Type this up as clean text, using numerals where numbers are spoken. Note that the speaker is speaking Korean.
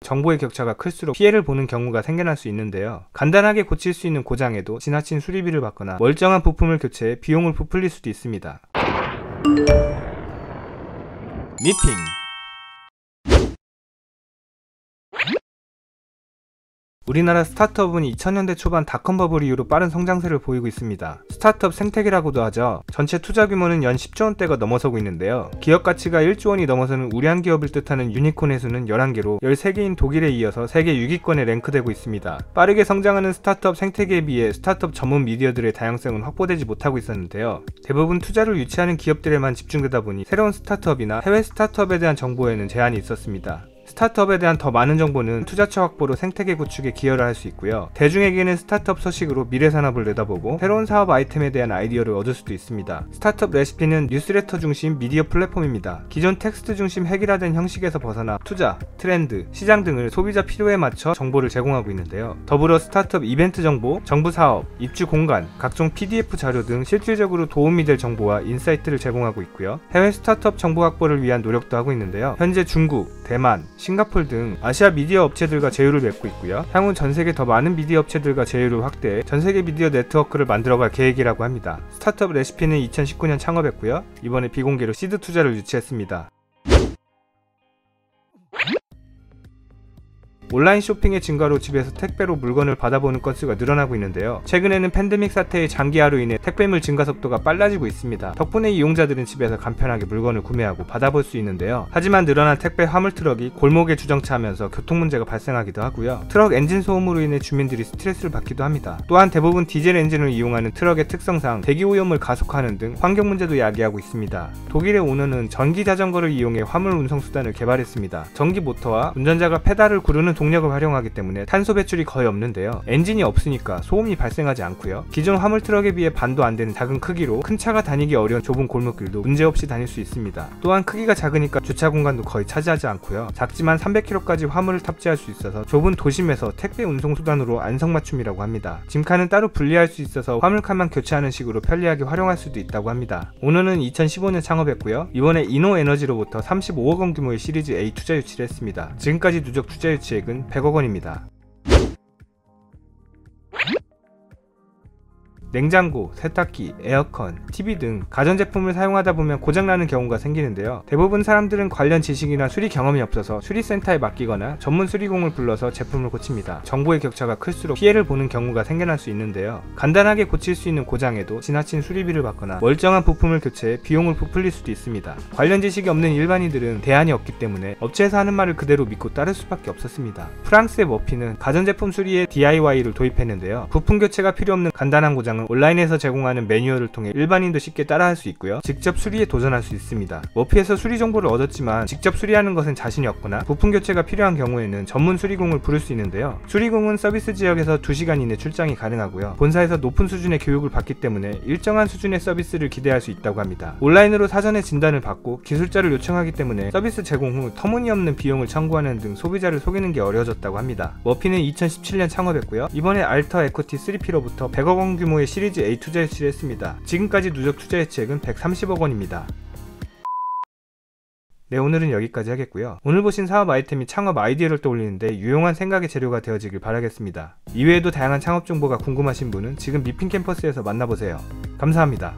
정보의 격차가 클수록 피해를 보는 경우가 생겨날 수 있는데요. 간단하게 고칠 수 있는 고장에도 지나친 수리비를 받거나 멀쩡한 부품을 교체해 비용을 부풀릴 수도 있습니다. 미핑. 우리나라 스타트업은 2000년대 초반 닷컴 버블 이후로 빠른 성장세를 보이고 있습니다. 스타트업 생태계라고도 하죠. 전체 투자 규모는 연 10조 원대가 넘어서고 있는데요. 기업 가치가 1조 원이 넘어서는 우량 기업을 뜻하는 유니콘의 수는 11개로 13개인 독일에 이어서 세계 6위권에 랭크되고 있습니다. 빠르게 성장하는 스타트업 생태계에 비해 스타트업 전문 미디어들의 다양성은 확보되지 못하고 있었는데요. 대부분 투자를 유치하는 기업들에만 집중되다 보니 새로운 스타트업이나 해외 스타트업에 대한 정보에는 제한이 있었습니다. 스타트업에 대한 더 많은 정보는 투자처 확보로 생태계 구축에 기여를 할 수 있고요. 대중에게는 스타트업 소식으로 미래 산업을 내다보고 새로운 사업 아이템에 대한 아이디어를 얻을 수도 있습니다. 스타트업 레시피는 뉴스레터 중심 미디어 플랫폼입니다. 기존 텍스트 중심 획일화된 형식에서 벗어나 투자, 트렌드, 시장 등을 소비자 필요에 맞춰 정보를 제공하고 있는데요. 더불어 스타트업 이벤트 정보, 정부 사업, 입주 공간, 각종 PDF 자료 등 실질적으로 도움이 될 정보와 인사이트를 제공하고 있고요. 해외 스타트업 정보 확보를 위한 노력도 하고 있는데요. 현재 중국, 대만, 싱가폴 등 아시아 미디어 업체들과 제휴를 맺고 있고요. 향후 전세계 더 많은 미디어 업체들과 제휴를 확대해 전세계 미디어 네트워크를 만들어갈 계획이라고 합니다. 스타트업 레시피는 2019년 창업했고요. 이번에 비공개로 시드 투자를 유치했습니다. 온라인 쇼핑의 증가로 집에서 택배로 물건을 받아보는 건수가 늘어나고 있는데요. 최근에는 팬데믹 사태의 장기화로 인해 택배물 증가 속도가 빨라지고 있습니다. 덕분에 이용자들은 집에서 간편하게 물건을 구매하고 받아볼 수 있는데요. 하지만 늘어난 택배 화물 트럭이 골목에 주정차하면서 교통 문제가 발생하기도 하고요. 트럭 엔진 소음으로 인해 주민들이 스트레스를 받기도 합니다. 또한 대부분 디젤 엔진을 이용하는 트럭의 특성상 대기 오염을 가속하는 등 환경 문제도 야기하고 있습니다. 독일의 오너는 전기 자전거를 이용해 화물 운송 수단을 개발했습니다. 전기 모터와 운전자가 페달을 구르는 동력을 활용하기 때문에 탄소 배출이 거의 없는데요. 엔진이 없으니까 소음이 발생하지 않고요. 기존 화물 트럭에 비해 반도 안 되는 작은 크기로 큰 차가 다니기 어려운 좁은 골목길도 문제없이 다닐 수 있습니다. 또한 크기가 작으니까 주차 공간도 거의 차지하지 않고요. 작지만 300kg까지 화물을 탑재할 수 있어서 좁은 도심에서 택배 운송 수단으로 안성맞춤이라고 합니다. 짐칸은 따로 분리할 수 있어서 화물칸만 교체하는 식으로 편리하게 활용할 수도 있다고 합니다. 오너는 2015년 창업했고요. 이번에 이노에너지로부터 35억 원 규모의 시리즈 A 투자 유치를 했습니다. 지금까지 누적 투자 유치액은 100억 원입니다. 냉장고, 세탁기, 에어컨, TV 등 가전제품을 사용하다 보면 고장나는 경우가 생기는데요. 대부분 사람들은 관련 지식이나 수리 경험이 없어서 수리센터에 맡기거나 전문 수리공을 불러서 제품을 고칩니다. 정보의 격차가 클수록 피해를 보는 경우가 생겨날 수 있는데요. 간단하게 고칠 수 있는 고장에도 지나친 수리비를 받거나 멀쩡한 부품을 교체해 비용을 부풀릴 수도 있습니다. 관련 지식이 없는 일반인들은 대안이 없기 때문에 업체에서 하는 말을 그대로 믿고 따를 수밖에 없었습니다. 프랑스의 머피는 가전제품 수리에 DIY를 도입했는데요. 부품 교체가 필요 없는 간단한 고장은 온라인에서 제공하는 매뉴얼을 통해 일반인도 쉽게 따라할 수 있고요. 직접 수리에 도전할 수 있습니다. 머피에서 수리 정보를 얻었지만 직접 수리하는 것은 자신이 없거나 부품 교체가 필요한 경우에는 전문 수리공을 부를 수 있는데요. 수리공은 서비스 지역에서 2시간 이내 출장이 가능하고요. 본사에서 높은 수준의 교육을 받기 때문에 일정한 수준의 서비스를 기대할 수 있다고 합니다. 온라인으로 사전에 진단을 받고 기술자를 요청하기 때문에 서비스 제공 후 터무니없는 비용을 청구하는 등 소비자를 속이는 게 어려워졌다고 합니다. 머피는 2017년 창업했고요. 이번에 알터 에쿼티 3P로부터 100억 원 규모의 시리즈 A 투자 유치를 했습니다. 지금까지 누적 투자 유치액은 130억 원입니다. 네, 오늘은 여기까지 하겠고요. 오늘 보신 사업 아이템이 창업 아이디어를 떠올리는데 유용한 생각의 재료가 되어지길 바라겠습니다. 이외에도 다양한 창업 정보가 궁금하신 분은 지금 미핑 캠퍼스에서 만나보세요. 감사합니다.